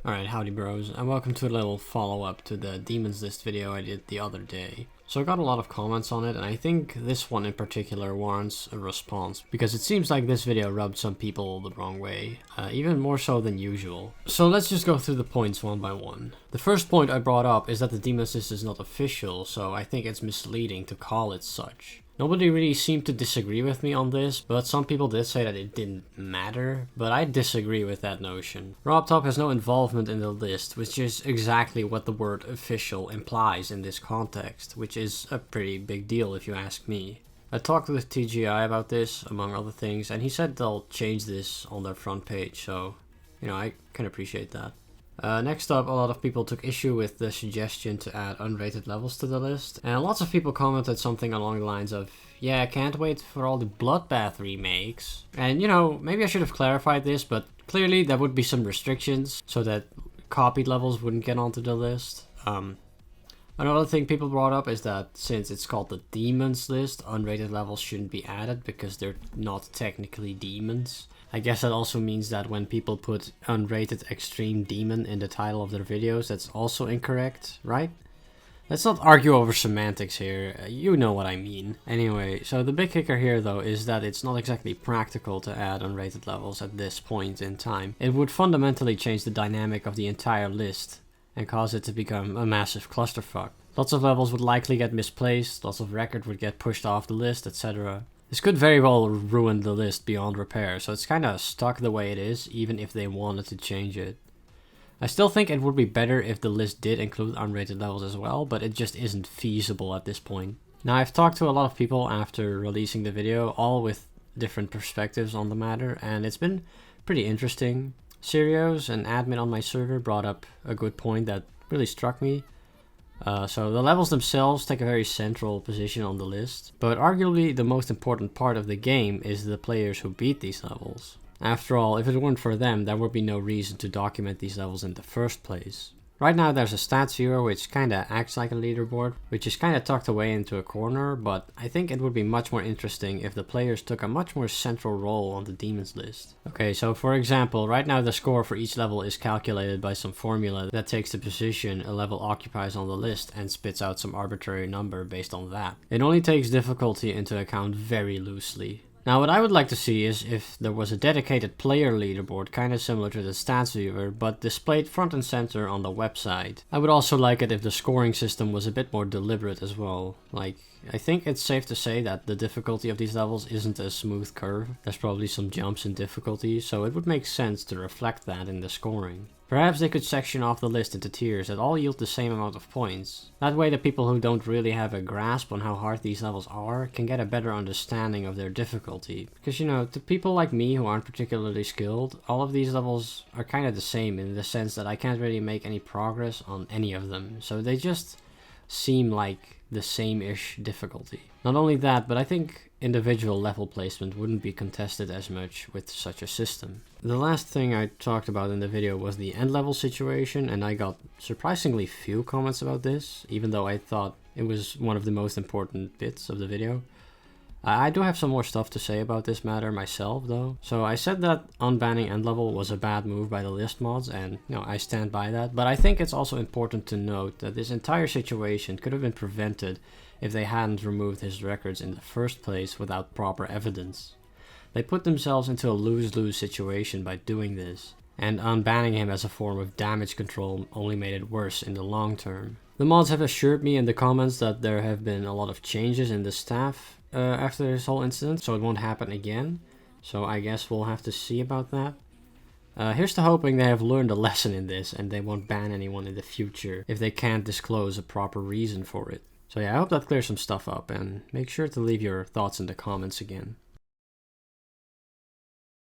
Alright, howdy bros, and welcome to a little follow-up to the Demons List video I did the other day. So I got a lot of comments on it, and I think this one in particular warrants a response, because it seems like this video rubbed some people the wrong way, even more so than usual. So let's just go through the points one by one. The first point I brought up is that the Demons List is not official, so I think it's misleading to call it such. Nobody really seemed to disagree with me on this, but some people did say that it didn't matter, but I disagree with that notion. RobTop has no involvement in the list, which is exactly what the word official implies in this context, which is a pretty big deal if you ask me. I talked with TGI about this, among other things, and he said they'll change this on their front page, so, I can appreciate that. Next up, a lot of people took issue with the suggestion to add unrated levels to the list, and lots of people commented something along the lines of, yeah, I can't wait for all the Bloodbath remakes. And maybe I should have clarified this, but clearly there would be some restrictions so that copied levels wouldn't get onto the list. Another thing people brought up is that since it's called the Demons List, unrated levels shouldn't be added because they're not technically demons. I guess that also means that when people put unrated extreme demon in the title of their videos, that's also incorrect, right? Let's not argue over semantics here, you know what I mean. Anyway, so the big kicker here though is that it's not exactly practical to add unrated levels at this point in time. It would fundamentally change the dynamic of the entire list and cause it to become a massive clusterfuck. Lots of levels would likely get misplaced, lots of records would get pushed off the list, etc. This could very well ruin the list beyond repair, so it's kinda stuck the way it is, even if they wanted to change it. I still think it would be better if the list did include unrated levels as well, but it just isn't feasible at this point. Now, I've talked to a lot of people after releasing the video, all with different perspectives on the matter, and it's been pretty interesting. Serios, an admin on my server, brought up a good point that really struck me. So the levels themselves take a very central position on the list, but arguably the most important part of the game is the players who beat these levels. After all, if it weren't for them, there would be no reason to document these levels in the first place. Right now there's a stats viewer which kinda acts like a leaderboard, which is kinda tucked away into a corner, but I think it would be much more interesting if the players took a much more central role on the Demons List. Okay, so for example, right now the score for each level is calculated by some formula that takes the position a level occupies on the list and spits out some arbitrary number based on that. It only takes difficulty into account very loosely. Now what I would like to see is if there was a dedicated player leaderboard kinda similar to the stats viewer, but displayed front and center on the website. I would also like it if the scoring system was a bit more deliberate as well. Like, I think it's safe to say that the difficulty of these levels isn't a smooth curve. There's probably some jumps in difficulty, so it would make sense to reflect that in the scoring. Perhaps they could section off the list into tiers that all yield the same amount of points. That way the people who don't really have a grasp on how hard these levels are can get a better understanding of their difficulty. Because to people like me who aren't particularly skilled, all of these levels are kind of the same in the sense that I can't really make any progress on any of them. So they just seem like the same-ish difficulty. Not only that, but I think individual level placement wouldn't be contested as much with such a system. The last thing I talked about in the video was the end level situation, and I got surprisingly few comments about this, even though I thought it was one of the most important bits of the video. I do have some more stuff to say about this matter myself though. So I said that unbanning end level was a bad move by the list mods, and I stand by that, but I think it's also important to note that this entire situation could have been prevented if they hadn't removed his records in the first place without proper evidence. They put themselves into a lose-lose situation by doing this, and unbanning him as a form of damage control only made it worse in the long term. The mods have assured me in the comments that there have been a lot of changes in the staff after this whole incident, so it won't happen again. So I guess we'll have to see about that. Here's to hoping they have learned a lesson in this and they won't ban anyone in the future if they can't disclose a proper reason for it. So yeah, I hope that clears some stuff up, and make sure to leave your thoughts in the comments again.